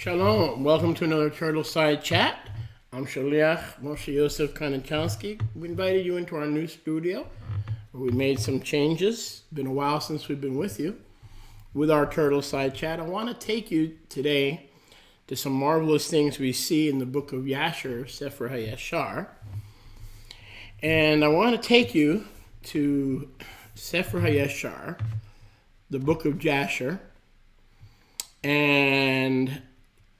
Shalom. Welcome to another Turtle Side Chat. I'm Shaliach Moshe Yosef Kanachowski. We invited you into our new studio where we made some changes. It's been a while since we've been with you with our Turtle Side Chat. I want to take you today to some marvelous things we see in the book of Yahshar, Sefer Yahshar. And I want to take you to Sefer Yahshar, the book of Jasher, and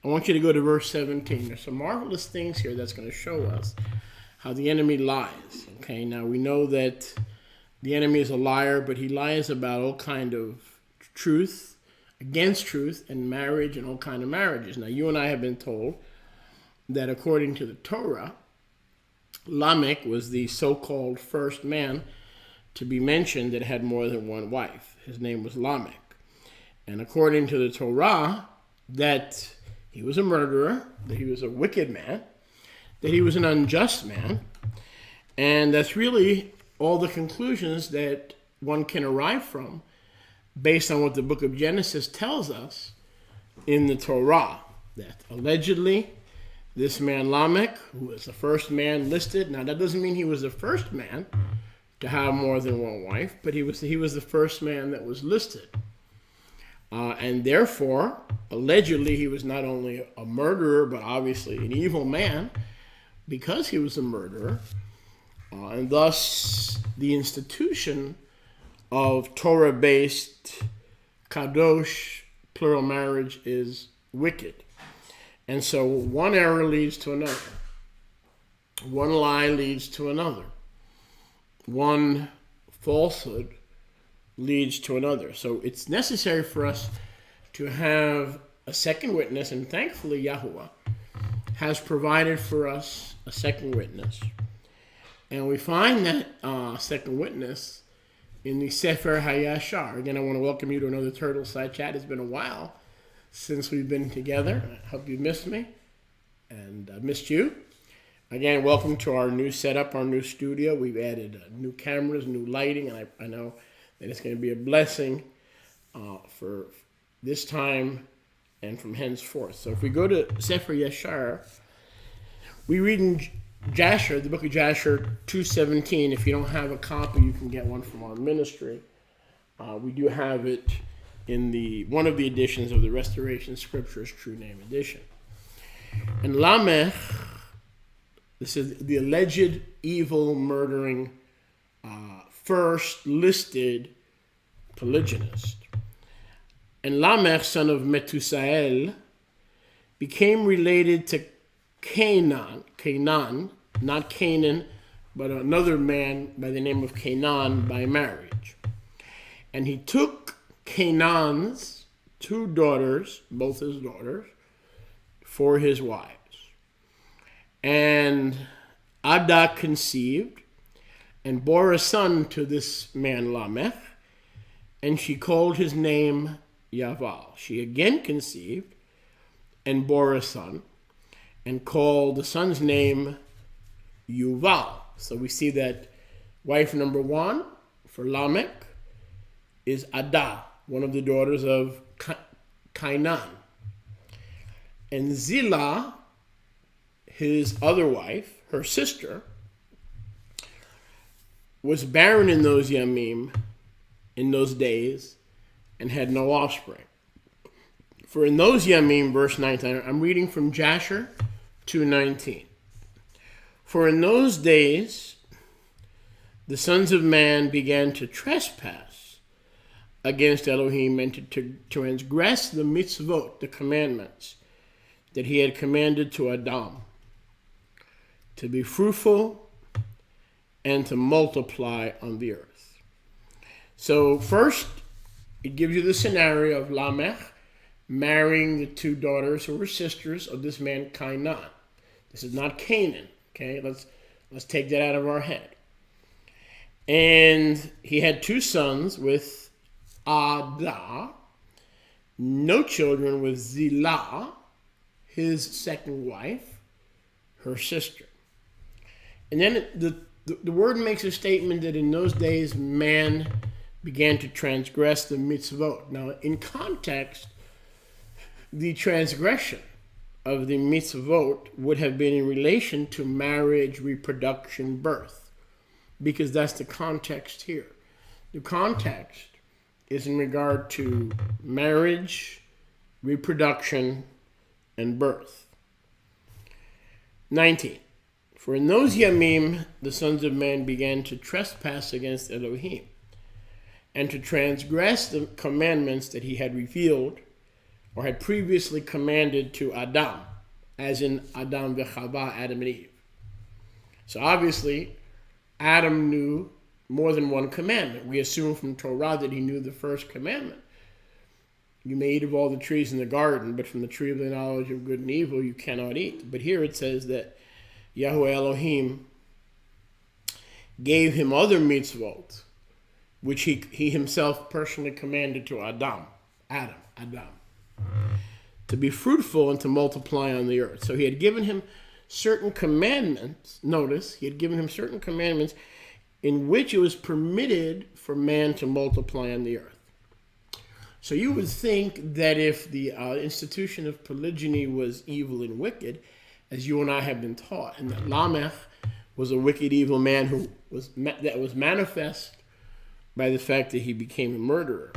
I want you to go to verse 17. There's some marvelous things here that's going to show us how the enemy lies. Okay, now we know that the enemy is a liar, but he lies about all kind of truth, against truth, and marriage and all kind of marriages. Now you and I have been told that according to the Torah, Lamech was the so-called first man to be mentioned that had more than one wife. His name was Lamech. And according to the Torah, that he was a murderer, that he was a wicked man, that he was an unjust man. And that's really all the conclusions that one can arrive from based on what the book of Genesis tells us in the Torah. That allegedly this man Lamech, who was the first man listed, now that doesn't mean he was the first man to have more than one wife, but he was the first man that was listed. And therefore, allegedly, he was not only a murderer, but obviously an evil man because he was a murderer. And thus, the institution of Torah-based kadosh, plural marriage, is wicked. And so one error leads to another. One lie leads to another. One falsehood leads to another. So it's necessary for us to have a second witness, and thankfully Yahuwah has provided for us a second witness. And we find that second witness in the Sefer Yahshar. Again, I want to welcome you to another Turtle Side Chat. It's been a while since we've been together. I hope you missed me, and I missed you. Again, welcome to our new setup, our new studio. We've added new cameras, new lighting, and I know that it's going to be a blessing for this time and from henceforth. So if we go to Sefer Yahshar, we read in Jasher, the book of Jasher 2:17. If you don't have a copy, you can get one from our ministry. We do have it in one of the editions of the Restoration Scriptures True Name Edition. And Lamech, this is the alleged evil murdering first listed polygynist. And Lamech, son of Methusa-El, became related to Canaan, not Canaan, but another man by the name of Canaan by marriage. And he took Canaan's two daughters, both his daughters, for his wives. And Adah conceived and bore a son to this man Lamech, and she called his name Yaval. She again conceived and bore a son, and called the son's name Yuval. So we see that wife number one for Lamech is Adah, one of the daughters of Canaan. And Zillah, his other wife, her sister, was barren in those yamim, in those days, and had no offspring. For in those yamim, verse 19, I'm reading from Jasher 2:19. For in those days, the sons of man began to trespass against Elohim and to transgress the mitzvot, the commandments, that he had commanded to Adam, to be fruitful and to multiply on the earth. So first, it gives you the scenario of Lamech marrying the two daughters who were sisters of this man Canaan. This is not Canaan. Okay, let's take that out of our head. And he had two sons with Adah, no children with Zillah, his second wife, her sister. And then the word makes a statement that in those days man began to transgress the mitzvot. Now, in context, the transgression of the mitzvot would have been in relation to marriage, reproduction, birth, because that's the context here. The context is in regard to marriage, reproduction, and birth. 19. For in those yamim the sons of man began to trespass against Elohim, and to transgress the commandments that he had revealed or had previously commanded to Adam, as in Adam v'Chava, Adam and Eve. So obviously, Adam knew more than one commandment. We assume from Torah that he knew the first commandment. You may eat of all the trees in the garden, but from the tree of the knowledge of good and evil you cannot eat. But here it says that Yahweh Elohim gave him other mitzvot, which he himself personally commanded to Adam, to be fruitful and to multiply on the earth. So he had given him certain commandments. Notice, he had given him certain commandments in which it was permitted for man to multiply on the earth. So you would think that if the institution of polygyny was evil and wicked, as you and I have been taught, and that Lamech was a wicked, evil man that was manifest by the fact that he became a murderer.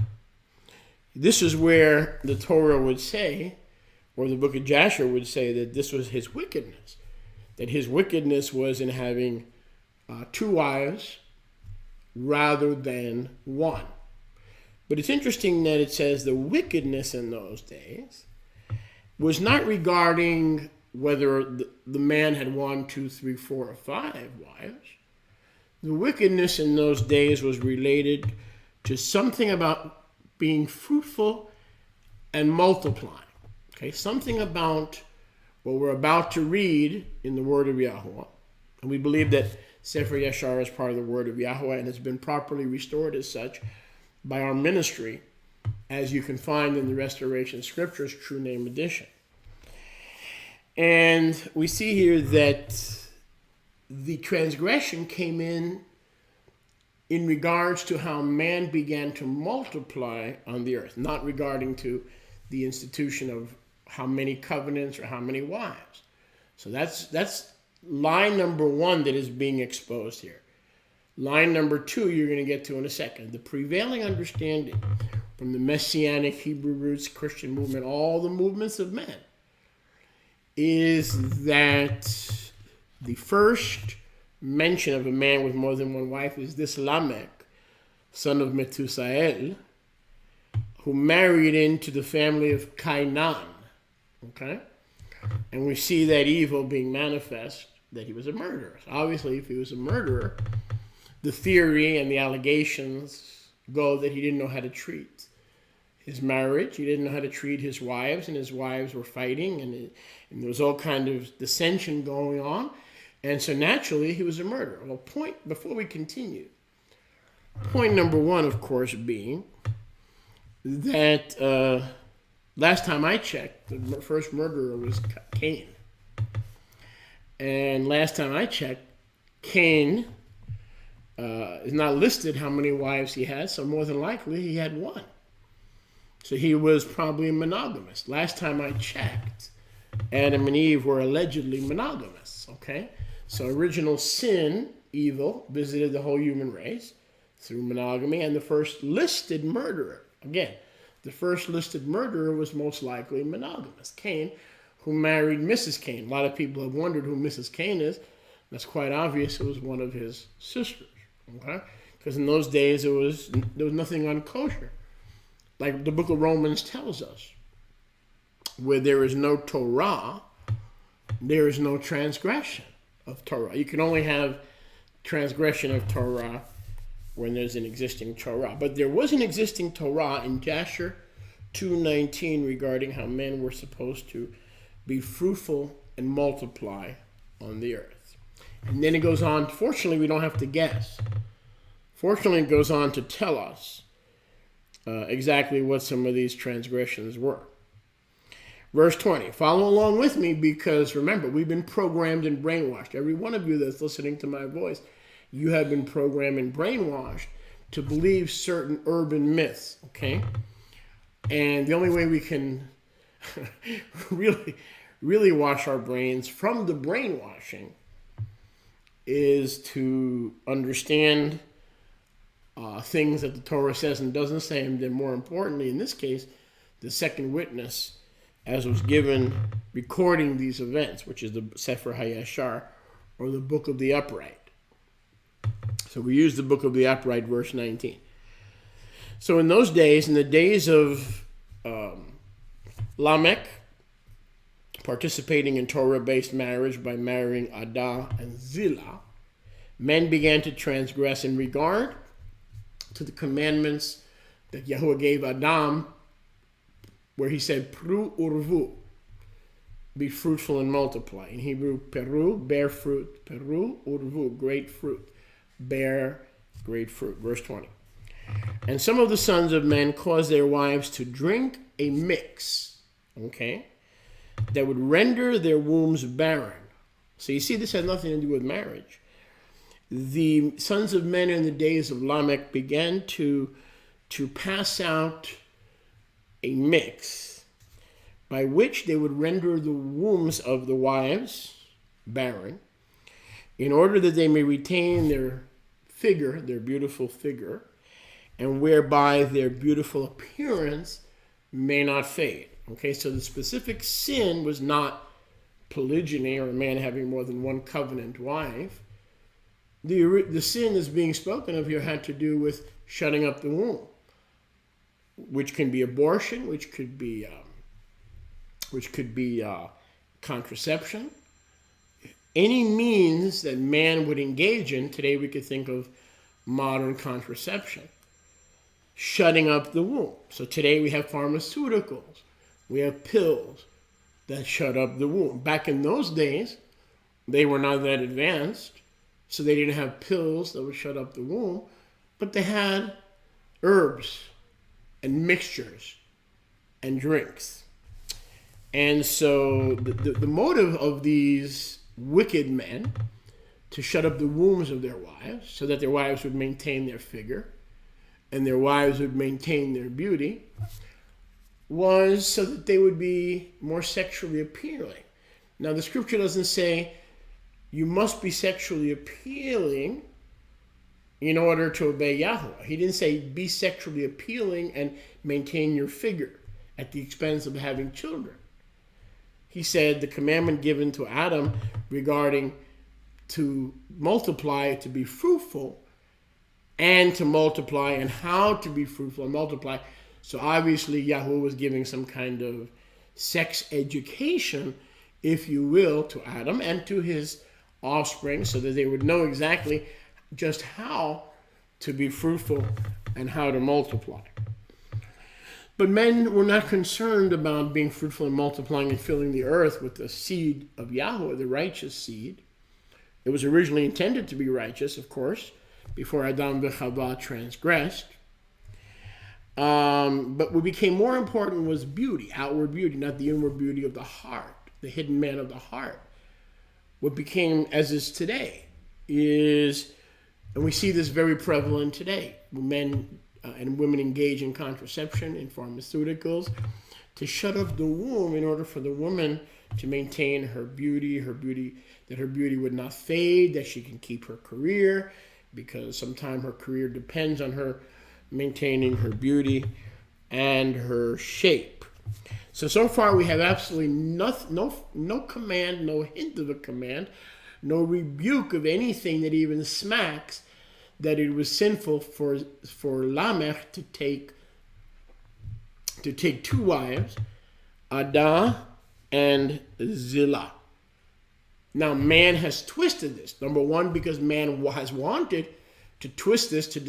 This is where the Torah would say, or the book of Jasher would say, that this was his wickedness. That his wickedness was in having 2 wives rather than 1. But it's interesting that it says the wickedness in those days was not regarding whether the man had 1, 2, 3, 4, or 5 wives. The wickedness in those days was related to something about being fruitful and multiplying. Okay, something about what we're about to read in the Word of Yahweh. And we believe that Sefer Yahshar is part of the Word of Yahweh and has been properly restored as such by our ministry, as you can find in the Restoration Scriptures True Name Edition. And we see here that the transgression came in regards to how man began to multiply on the earth, not regarding to the institution of how many covenants or how many wives. So that's line number 1 that is being exposed here. Line number 2 you're going to get to in a second. The prevailing understanding from the Messianic Hebrew roots Christian movement, all the movements of men, is that the first mention of a man with more than 1 wife is this Lamech, son of Methusa-El, who married into the family of Canaan. Okay? And we see that evil being manifest, that he was a murderer. So obviously, if he was a murderer, the theory and the allegations go that he didn't know how to treat his marriage. He didn't know how to treat his wives, and his wives were fighting, and there was all kind of dissension going on. And so naturally, he was a murderer. Well, before we continue, point number 1, of course, being that last time I checked, the first murderer was Cain. And last time I checked, Cain is not listed how many wives he had, so more than likely he had 1. So he was probably monogamous. Last time I checked, Adam and Eve were allegedly monogamous, okay? So original sin, evil, visited the whole human race through monogamy, and the first listed murderer, again, the first listed murderer was most likely monogamous, Cain, who married Mrs. Cain. A lot of people have wondered who Mrs. Cain is. That's quite obvious. It was one of his sisters, okay? Because in those days, there was nothing unkosher. Like the book of Romans tells us, where there is no Torah, there is no transgression of Torah. You can only have transgression of Torah when there's an existing Torah. But there was an existing Torah in Jasher 2:19 regarding how men were supposed to be fruitful and multiply on the earth. And then it goes on, fortunately we don't have to guess. Fortunately it goes on to tell us exactly what some of these transgressions were. Verse 20, follow along with me because remember, we've been programmed and brainwashed. Every one of you that's listening to my voice, you have been programmed and brainwashed to believe certain urban myths, okay? And the only way we can really really wash our brains from the brainwashing is to understand things that the Torah says and doesn't say, and then more importantly, in this case, the second witness, as was given recording these events, which is the Sefer Yahshar, or the Book of the Upright. So we use the Book of the Upright, verse 19. So in those days, in the days of Lamech, participating in Torah-based marriage by marrying Adah and Zillah, men began to transgress in regard to the commandments that Yahuwah gave Adam, where he said, Pru urvu, be fruitful and multiply. In Hebrew, Peru, bear fruit. Peru urvu, great fruit. Bear great fruit. Verse 20. And some of the sons of men caused their wives to drink a mix, okay, that would render their wombs barren. So you see, this has nothing to do with marriage. The sons of men in the days of Lamech began to pass out a mix by which they would render the wombs of the wives barren, in order that they may retain their figure, their beautiful figure, and whereby their beautiful appearance may not fade. Okay, so the specific sin was not polygyny, or a man having more than one covenant wife. The sin that's being spoken of here had to do with shutting up the womb, which can be abortion, which could be contraception, any means that man would engage in. Today we could think of modern contraception, shutting up the womb. So today we have pharmaceuticals, we have pills that shut up the womb. Back in those days, they were not that advanced, so they didn't have pills that would shut up the womb, but they had herbs and mixtures and drinks. And so the motive of these wicked men to shut up the wombs of their wives, so that their wives would maintain their figure and their wives would maintain their beauty, was so that they would be more sexually appealing. Now, the scripture doesn't say you must be sexually appealing in order to obey Yahweh. He didn't say be sexually appealing and maintain your figure at the expense of having children. He said the commandment given to Adam regarding to multiply, to be fruitful, and to multiply, and how to be fruitful and multiply. So obviously Yahweh was giving some kind of sex education, if you will, to Adam and to his offspring, so that they would know exactly just how to be fruitful and how to multiply. But men were not concerned about being fruitful and multiplying and filling the earth with the seed of Yahweh, the righteous seed. It was originally intended to be righteous, of course, before Adam and Chava transgressed. But what became more important was beauty, outward beauty, not the inward beauty of the heart, the hidden man of the heart. What became, as is today, is, and we see this very prevalent today, men and women engage in contraception, in pharmaceuticals, to shut up the womb in order for the woman to maintain her beauty, that her beauty would not fade, that she can keep her career, because sometimes her career depends on her maintaining her beauty and her shape. So far we have absolutely no command, no hint of a command, no rebuke of anything that even smacks that it was sinful for Lamech to take two wives, Adah and Zillah. Now man has twisted this. Number one, because man has wanted to twist this, to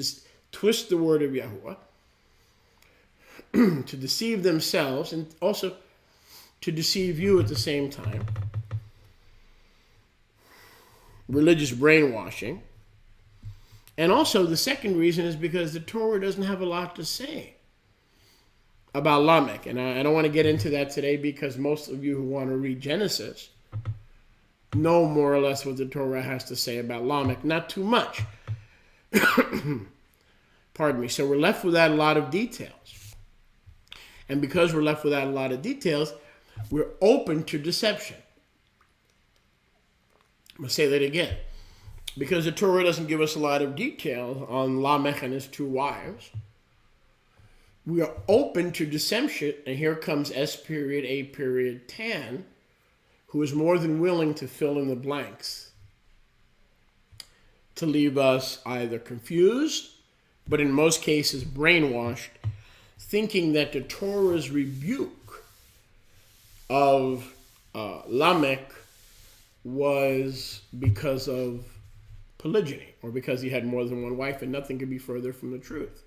twist the word of Yahuwah, to deceive themselves, and also to deceive you at the same time. Religious brainwashing. And also the second reason is because the Torah doesn't have a lot to say about Lamech. And I don't want to get into that today, because most of you who want to read Genesis know more or less what the Torah has to say about Lamech. Not too much. Pardon me. So we're left without a lot of details. And because we're left without a lot of details, We're open to deception. I'm going to say that again. Because the Torah doesn't give us a lot of details on Lamech and his 2 wives. We are open to deception, and here comes S.A.10, who is more than willing to fill in the blanks, to leave us either confused, but in most cases brainwashed, thinking that the Torah's rebuke of Lamech was because of polygyny, or because he had more than one wife, and nothing could be further from the truth.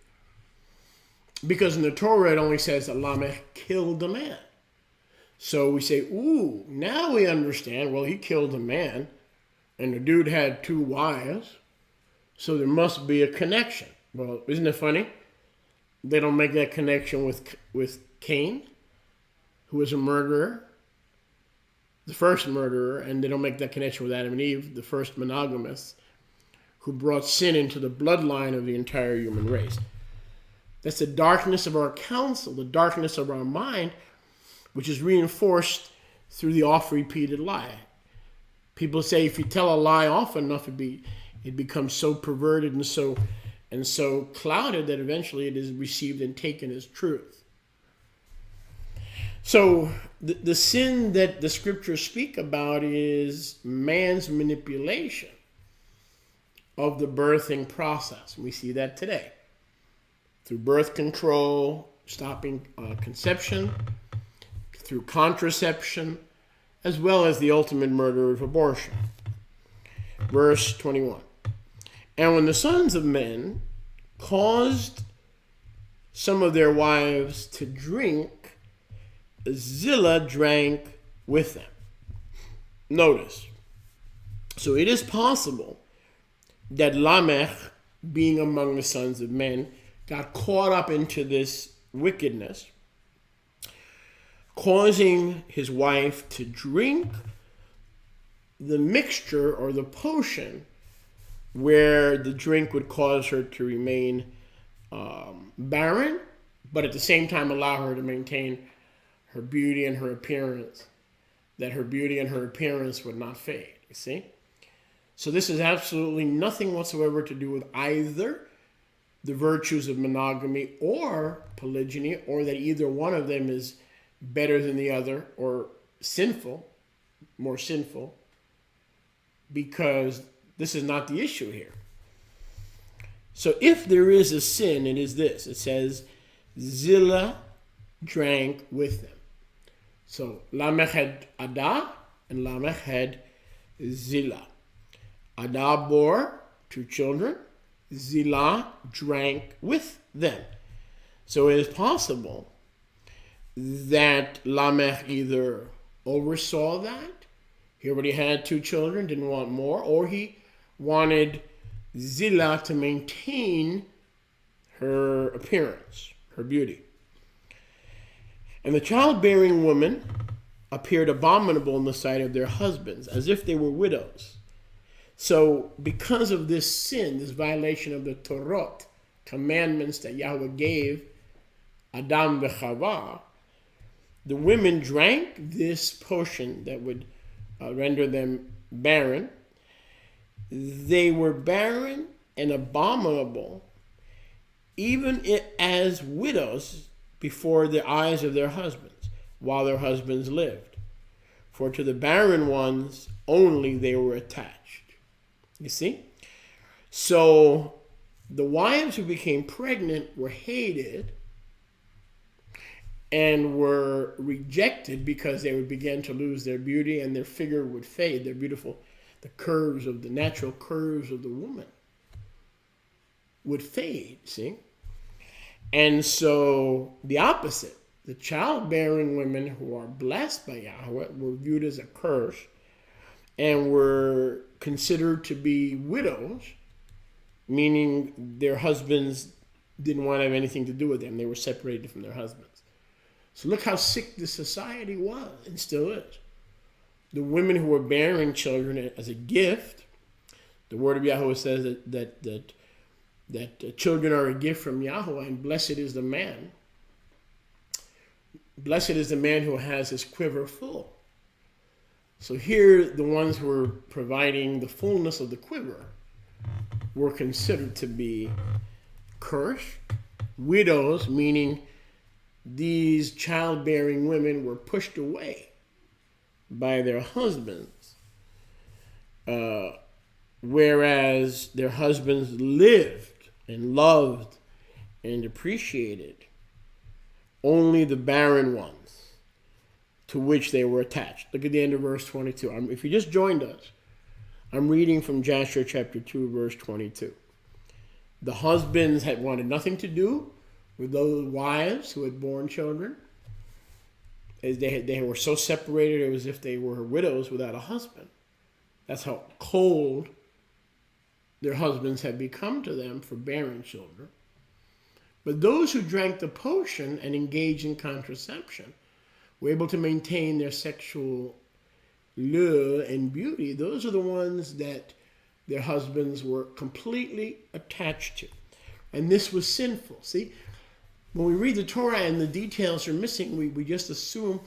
Because in the Torah, it only says that Lamech killed a man. So we say, ooh, now we understand, well, he killed a man, and the dude had 2 wives, so there must be a connection. Well, isn't it funny? They don't make that connection with Cain, who was a murderer, the first murderer, and they don't make that connection with Adam and Eve, the first monogamists, who brought sin into the bloodline of the entire human race. That's the darkness of our counsel, the darkness of our mind, which is reinforced through the oft-repeated lie. People say if you tell a lie often enough, it becomes so perverted and so clouded that eventually it is received and taken as truth. So the sin that the scriptures speak about is man's manipulation of the birthing process. We see that today through birth control, stopping conception, through contraception, as well as the ultimate murder of abortion. Verse 21. And when the sons of men caused some of their wives to drink, Zillah drank with them. Notice. So it is possible that Lamech, being among the sons of men, got caught up into this wickedness, causing his wife to drink the mixture or the potion where the drink would cause her to remain barren, but at the same time allow her to maintain her beauty and her appearance, that her beauty and her appearance would not fade, you see? So this has absolutely nothing whatsoever to do with either the virtues of monogamy or polygyny, or that either one of them is better than the other or sinful, more sinful, because this is not the issue here. So if there is a sin, it is this. It says, Zillah drank with them. So Lamech had Adah and Lamech had Zillah. Adah bore 2 children. Zillah drank with them. So it is possible that Lamech either oversaw that, he already had 2 children, didn't want more, or he wanted Zillah to maintain her appearance, her beauty. And the childbearing women appeared abominable in the sight of their husbands, as if they were widows. So because of this sin, this violation of the Torah, commandments that Yahweh gave Adam v'Chava, the women drank this potion that would render them barren. They were barren and abominable, even as widows before the eyes of their husbands, while their husbands lived. For to the barren ones only they were attached. You see? So the wives who became pregnant were hated and were rejected because they would begin to lose their beauty and their figure would fade. Their beautiful, the natural curves of the woman would fade, see? And so the opposite, the childbearing women who are blessed by Yahweh were viewed as a curse and were considered to be widows, meaning their husbands didn't want to have anything to do with them. They were separated from their husbands. So look how sick the society was and still is. The women who were bearing children as a gift, the word of Yahweh says that children are a gift from Yahweh, and blessed is the man blessed is the man who has his quiver full. So here, the ones who were providing the fullness of the quiver were considered to be cursed. Widows, meaning these childbearing women were pushed away by their husbands, whereas their husbands lived and loved and appreciated only the barren ones to which they were attached. Look at the end of verse 22. If you just joined us, I'm reading from Jasher chapter 2, verse 22. The husbands had wanted nothing to do with those wives who had borne children. As they were so separated, it was as if they were widows without a husband. That's how cold their husbands had become to them for bearing children. But those who drank the potion and engaged in contraception were able to maintain their sexual lure and beauty. Those are the ones that their husbands were completely attached to. And this was sinful. See, when we read the Torah and the details are missing, we just assume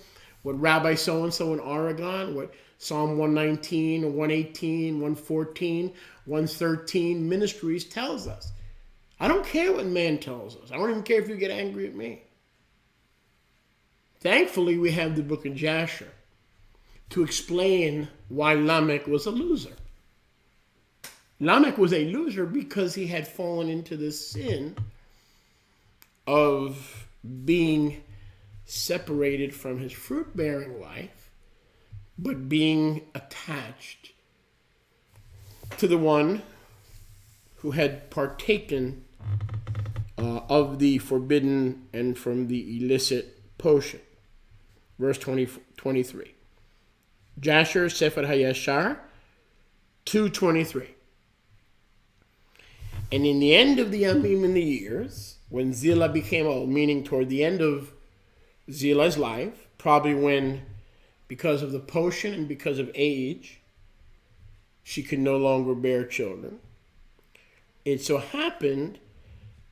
what Rabbi so-and-so in Oregon, what Psalm 119 or 118, 114, 113 ministries tells us. I don't care what man tells us. I don't even care if you get angry at me. Thankfully, we have the book of Jasher to explain why Lamech was a loser. Lamech was a loser because he had fallen into the sin of being separated from his fruit-bearing wife, but being attached to the one who had partaken of the forbidden and from the illicit potion. Verse 23. Jasher, Sefer Yahshar, 2:23. And in the end of the Yamim in the years, when Zillah became old, meaning toward the end of Zillah's life, probably when, because of the potion and because of age, she could no longer bear children. It so happened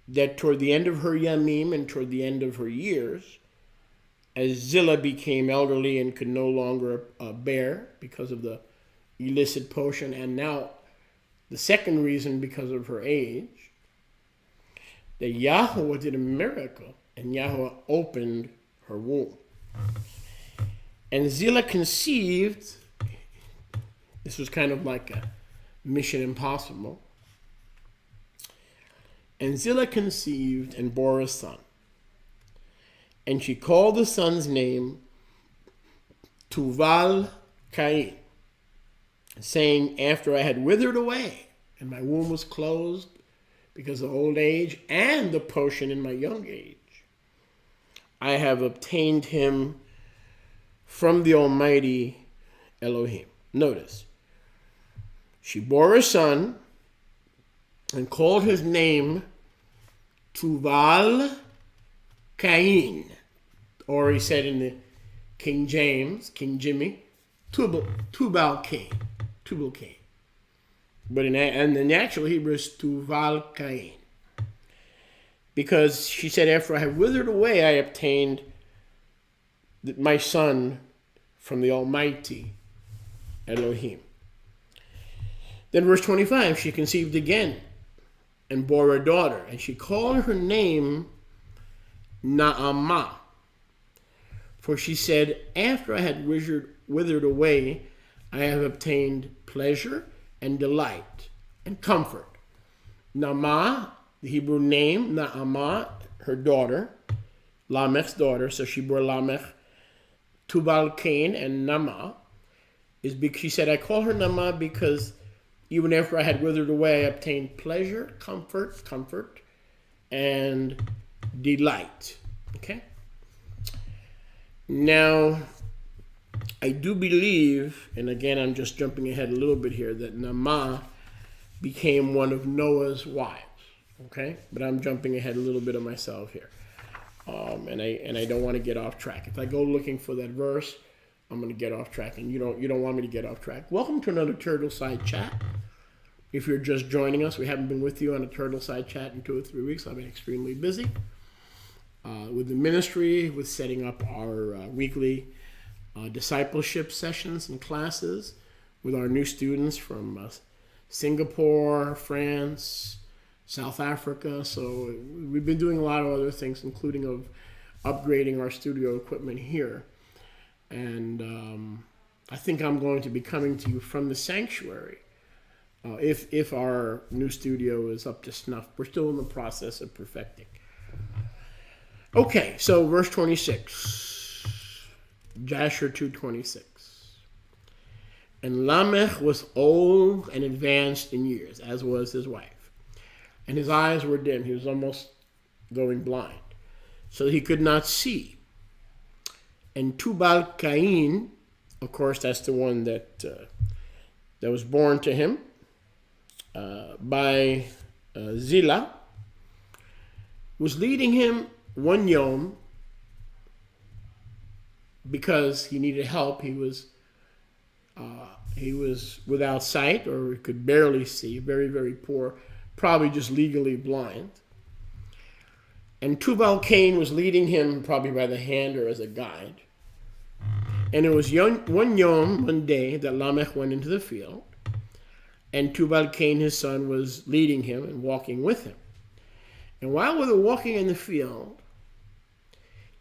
that toward the end of her Yamim and toward the end of her years, as Zillah became elderly and could no longer bear because of the illicit potion, and now the second reason because of her age, that Yahweh did a miracle and Yahweh opened her womb. And Zillah conceived. This was kind of like a mission impossible. And Zillah conceived and bore a son. And she called the son's name Tuval Cain, saying, after I had withered away and my womb was closed because of old age and the potion in my young age, I have obtained him from the Almighty Elohim. Notice, she bore a son and called his name Tuval Cain, or he said in the King James, King Jimmy, Tubal Cain. But in the natural Hebrew, it's Tuval Cain. Because she said, after I have withered away, I obtained my son from the Almighty Elohim. Then verse 25, she conceived again and bore a daughter, and she called her name Naamah. For she said, after I had withered away, I have obtained pleasure and delight and comfort. Naamah, the Hebrew name, Naamah, her daughter, Lamech's daughter, so she bore Lamech, Tubal Cain, and Naamah. She said, I call her Naamah because even after I had withered away, I obtained pleasure, comfort, and delight. Okay? Now, I do believe, and again, I'm just jumping ahead a little bit here, that Naamah became one of Noah's wives. Okay? But I'm jumping ahead a little bit of myself here. And I don't want to get off track. If I go looking for that verse, I'm going to get off track, and you don't want me to get off track. Welcome to another Turtle Side Chat. If you're just joining us, we haven't been with you on a Turtle Side Chat in 2 or 3 weeks. I've been extremely busy. with the ministry, with setting up our weekly discipleship sessions and classes with our new students from Singapore, France, South Africa. So we've been doing a lot of other things, including of upgrading our studio equipment here. And I think I'm going to be coming to you from the sanctuary if our new studio is up to snuff. We're still in the process of perfecting. Okay, so verse 26, Jasher 2:26. And Lamech was old and advanced in years, as was his wife. And his eyes were dim. He was almost going blind, so that he could not see. And Tubal-Cain, of course, that's the one that was born to him by Zillah, was leading him one yom because he needed help. He was without sight, or could barely see, very, very poor, probably just legally blind. And Tubal-Cain was leading him probably by the hand or as a guide. And it was one day, that Lamech went into the field, and Tubal-Cain, his son, was leading him and walking with him. And while they were walking in the field,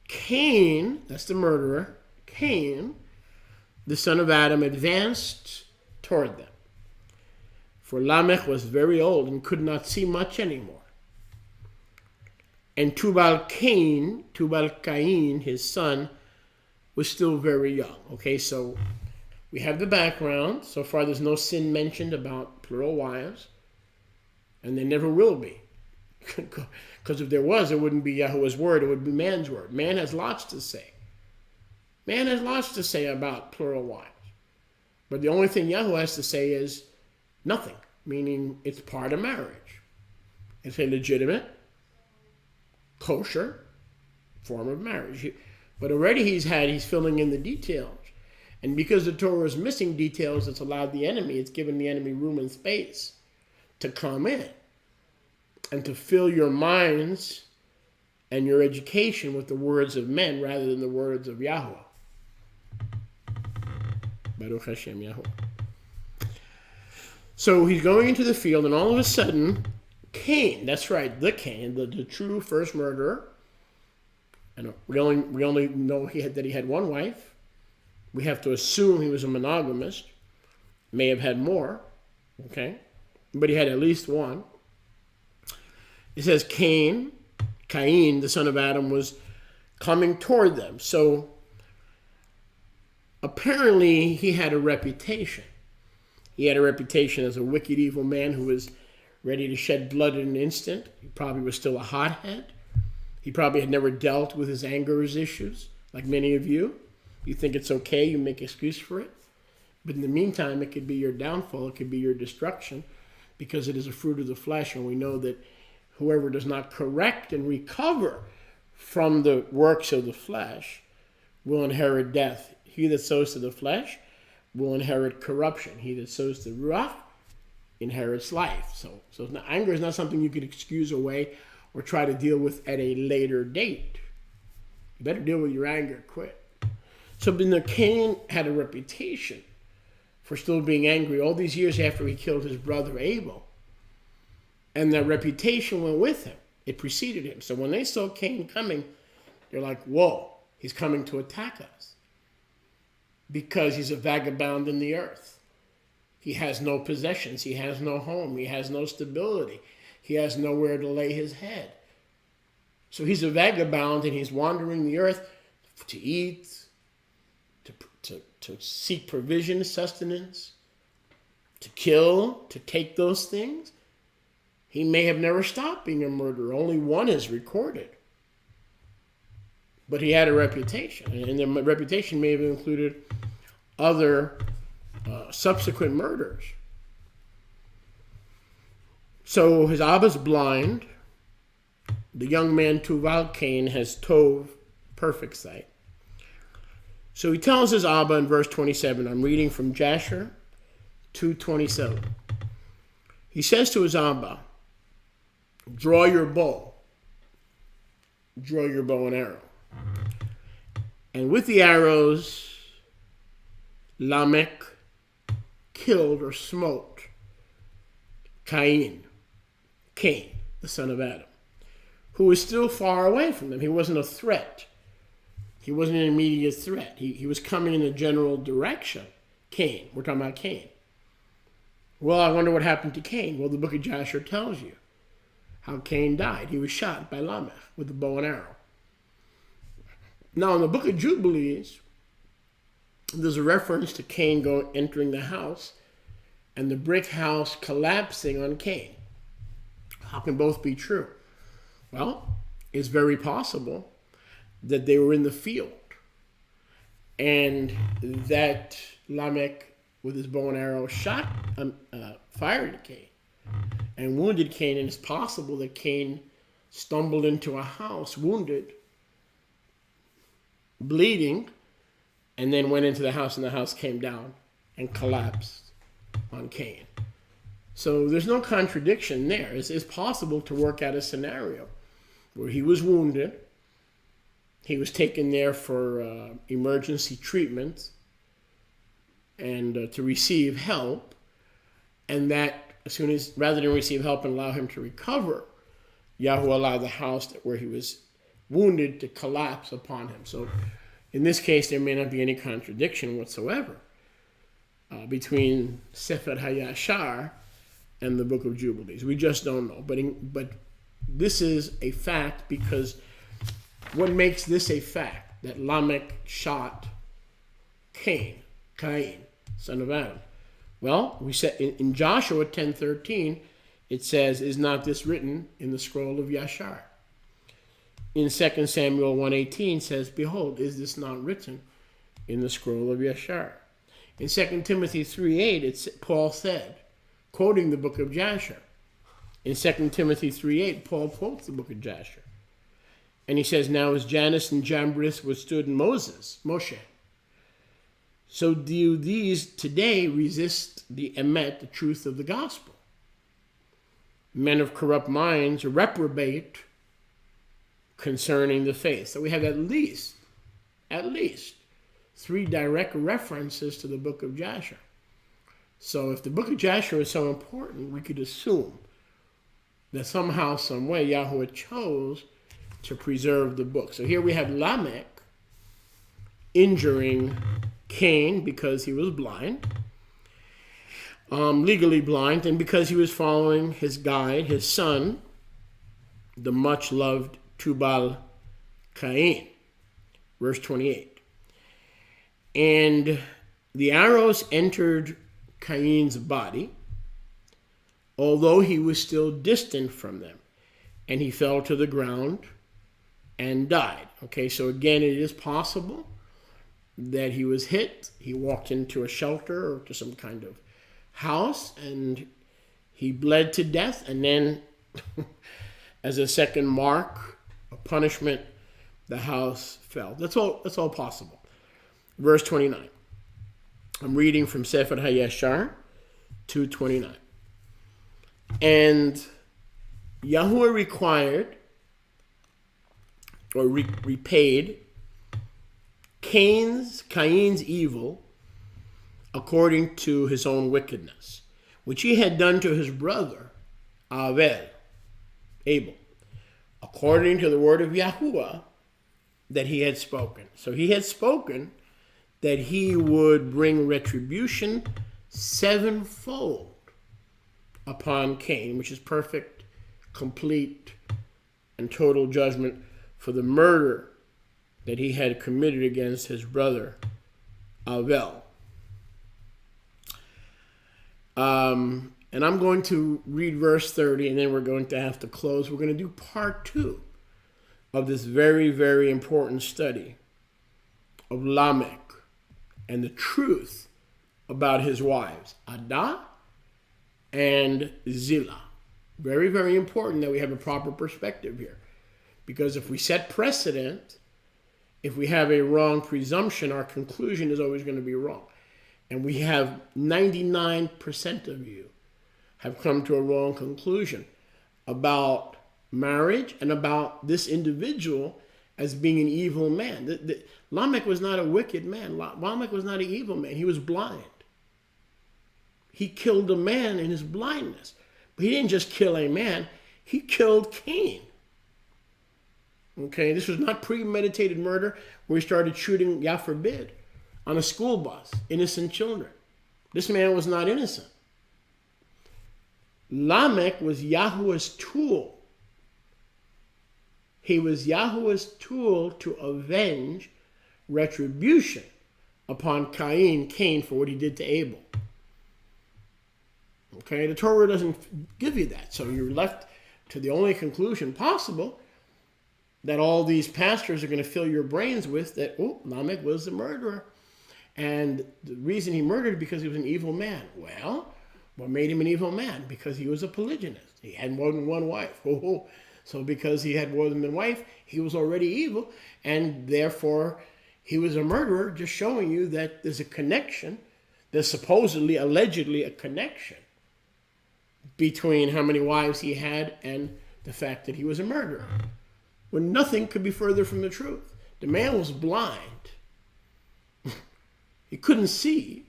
Cain, that's the murderer, Cain, the son of Adam, advanced toward them. For Lamech was very old and could not see much anymore. And Tubal-Cain, his son, was still very young. Okay, so we have the background. So far, there's no sin mentioned about plural wives, and there never will be. Because if there was, it wouldn't be Yahuwah's word, it would be man's word. Man has lots to say. Man has lots to say about plural wives. But the only thing Yahuwah has to say is nothing, meaning it's part of marriage. It's a legitimate, kosher form of marriage. But already he's filling in the details. And because the Torah is missing details, it's allowed the enemy, it's given the enemy room and space to come in and to fill your minds and your education with the words of men rather than the words of Yahweh. Baruch Hashem Yahweh. So he's going into the field, and all of a sudden, Cain, that's right, the Cain, the true first murderer. And we only know that he had one wife. We have to assume he was a monogamist. May have had more, okay? But he had at least one. It says Cain, the son of Adam, was coming toward them. So apparently he had a reputation. He had a reputation as a wicked, evil man who was ready to shed blood in an instant. He probably was still a hothead. He probably had never dealt with his anger issues, like many of you. You think it's okay, you make excuse for it. But in the meantime, it could be your downfall, it could be your destruction, because it is a fruit of the flesh, and we know that whoever does not correct and recover from the works of the flesh will inherit death. He that sows to the flesh will inherit corruption. He that sows to Ruach inherits life. So anger is not something you can excuse away or try to deal with at a later date. You better deal with your anger quick. So Cain had a reputation for still being angry all these years after he killed his brother Abel. And that reputation went with him. It preceded him. So when they saw Cain coming, they're like, whoa, he's coming to attack us. Because he's a vagabond in the earth. He has no possessions. He has no home. He has no stability. He has nowhere to lay his head. So he's a vagabond, and he's wandering the earth to eat, to seek provision, sustenance, to kill, to take those things. He may have never stopped being a murderer. Only one is recorded. But he had a reputation, and the reputation may have included other subsequent murders. So his Abba's blind. The young man Tubal-Cain has Tov, perfect sight. So he tells his Abba in verse 27, I'm reading from Jasher 2:27. He says to his Abba, draw your bow. draw your bow and arrow. And with the arrows, Lamech killed or smote Cain, the son of Adam, who was still far away from them. He wasn't a threat. He wasn't an immediate threat. He was coming in a general direction. Cain. We're talking about Cain. Well, I wonder what happened to Cain. Well, the book of Jasher tells you how Cain died. He was shot by Lamech with a bow and arrow. Now, in the book of Jubilees, there's a reference to Cain entering the house and the brick house collapsing on Cain. How can both be true? Well, it's very possible that they were in the field and that Lamech, with his bow and arrow, fired at Cain and wounded Cain. And it's possible that Cain stumbled into a house, wounded, bleeding, and then went into the house, and the house came down and collapsed on Cain. So there's no contradiction there. It's possible to work out a scenario where he was wounded, he was taken there for emergency treatment and to receive help, and that rather than receive help and allow him to recover, Yahweh allowed the house where he was wounded to collapse upon him. So in this case, there may not be any contradiction whatsoever between Sefer Yahshar and the book of Jubilees. We just don't know. But this is a fact, because what makes this a fact? That Lamech shot Cain, son of Adam. Well, we said in Joshua 10:13, it says, "Is not this written in the scroll of Yahshar?" In 2 Samuel 1:18 says, "Behold, is this not written in the scroll of Yahshar?" In 2 Timothy 3:8, Paul said, quoting the book of Jasher. In 2 Timothy 3:8, Paul quotes the book of Jasher. And he says, "Now as Jannes and Jambres withstood Moshe, so do these today resist the emet, the truth of the gospel. Men of corrupt minds reprobate concerning the faith." So we have at least 3 direct references to the book of Jasher. So if the book of Jasher is so important, we could assume that somehow, some way, Yahweh chose to preserve the book. So here we have Lamech injuring Cain because he was blind, legally blind, and because he was following his guide, his son, the much-loved Tubal-Cain. Verse 28. And the arrows entered Cain's body, although he was still distant from them, and he fell to the ground and died. Okay, so again, it is possible that he was hit. He walked into a shelter or to some kind of house, and he bled to death, and then as a second mark, a punishment, the house fell. That's all possible. Verse 29. I'm reading from Sefer Yahshar 2:29. And Yahweh required or repaid Cain's evil according to his own wickedness, which he had done to his brother Abel, according to the word of Yahuwah that he had spoken. So he had spoken that he would bring retribution 7-fold upon Cain, which is perfect, complete, and total judgment for the murder that he had committed against his brother Abel. And I'm going to read verse 30, and then we're going to have to close. We're going to do part 2 of this very, very important study of Lamech and the truth about his wives, Adah and Zillah. Very, very important that we have a proper perspective here. Because if we set precedent, if we have a wrong presumption, our conclusion is always going to be wrong. And we have 99% of you have come to a wrong conclusion about marriage and about this individual as being an evil man. Lamech was not a wicked man. Lamech was not an evil man. He was blind. He killed a man in his blindness. But he didn't just kill a man. He killed Cain. Okay, this was not premeditated murder where he started shooting, God forbid, on a school bus, innocent children. This man was not innocent. Lamech was Yahuwah's tool. He was Yahuwah's tool to avenge retribution upon Cain for what he did to Abel. Okay, the Torah doesn't give you that. So you're left to the only conclusion possible that all these pastors are going to fill your brains with, that, Lamech was the murderer. And the reason he murdered because he was an evil man. Well, what made him an evil man? Because he was a polygynist. He had more than one wife. So because he had more than one wife, he was already evil. And therefore, he was a murderer, just showing you that there's a connection. There's supposedly, allegedly, a connection between how many wives he had and the fact that he was a murderer. When nothing could be further from the truth. The man was blind. He couldn't see.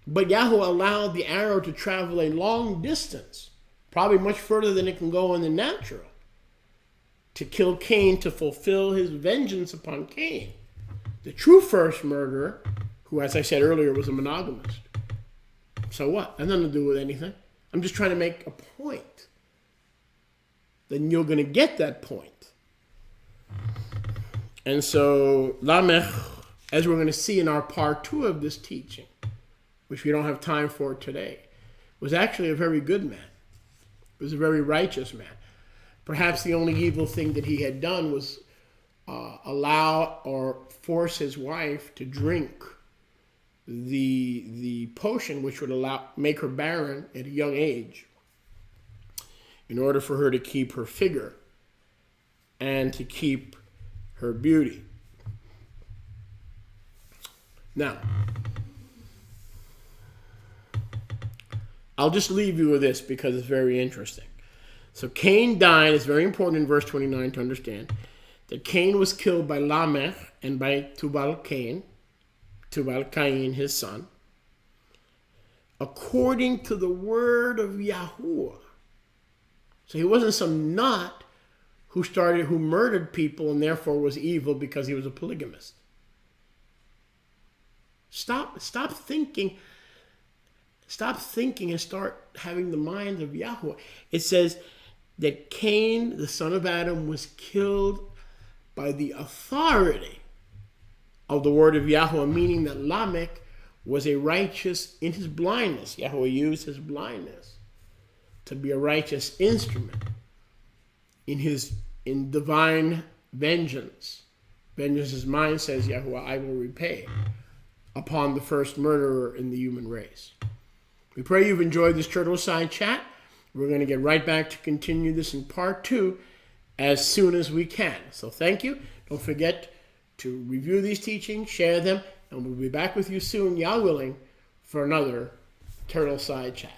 But Yahweh allowed the arrow to travel a long distance, probably much further than it can go in the natural, to kill Cain, to fulfill his vengeance upon Cain. The true first murderer, who, as I said earlier, was a monogamist. So what? That has nothing to do with anything. I'm just trying to make a point. Then you're going to get that point. And so Lamech, as we're going to see in our part 2 of this teaching, which we don't have time for today, was actually a very good man. He was a very righteous man. Perhaps the only evil thing that he had done was allow or force his wife to drink the potion which would make her barren at a young age, in order for her to keep her figure and to keep her beauty. Now, I'll just leave you with this because it's very interesting. So Cain died. It's very important in verse 29 to understand that Cain was killed by Lamech and by Tubal-Cain, his son, according to the word of Yahuwah. So he wasn't some nut who murdered people and therefore was evil because he was a polygamist. Stop thinking and start having the mind of Yahweh. It says that Cain, the son of Adam, was killed by the authority of the word of Yahweh, meaning that Lamech was a righteous in his blindness. Yahweh used his blindness to be a righteous instrument in divine vengeance. Vengeance is mine, says Yahweh, I will repay upon the first murderer in the human race. We pray you've enjoyed this Turtle Side chat. We're going to get right back to continue this in part 2 as soon as we can. So thank you. Don't forget to review these teachings, share them, and we'll be back with you soon, Yah willing, for another Turtle Side chat.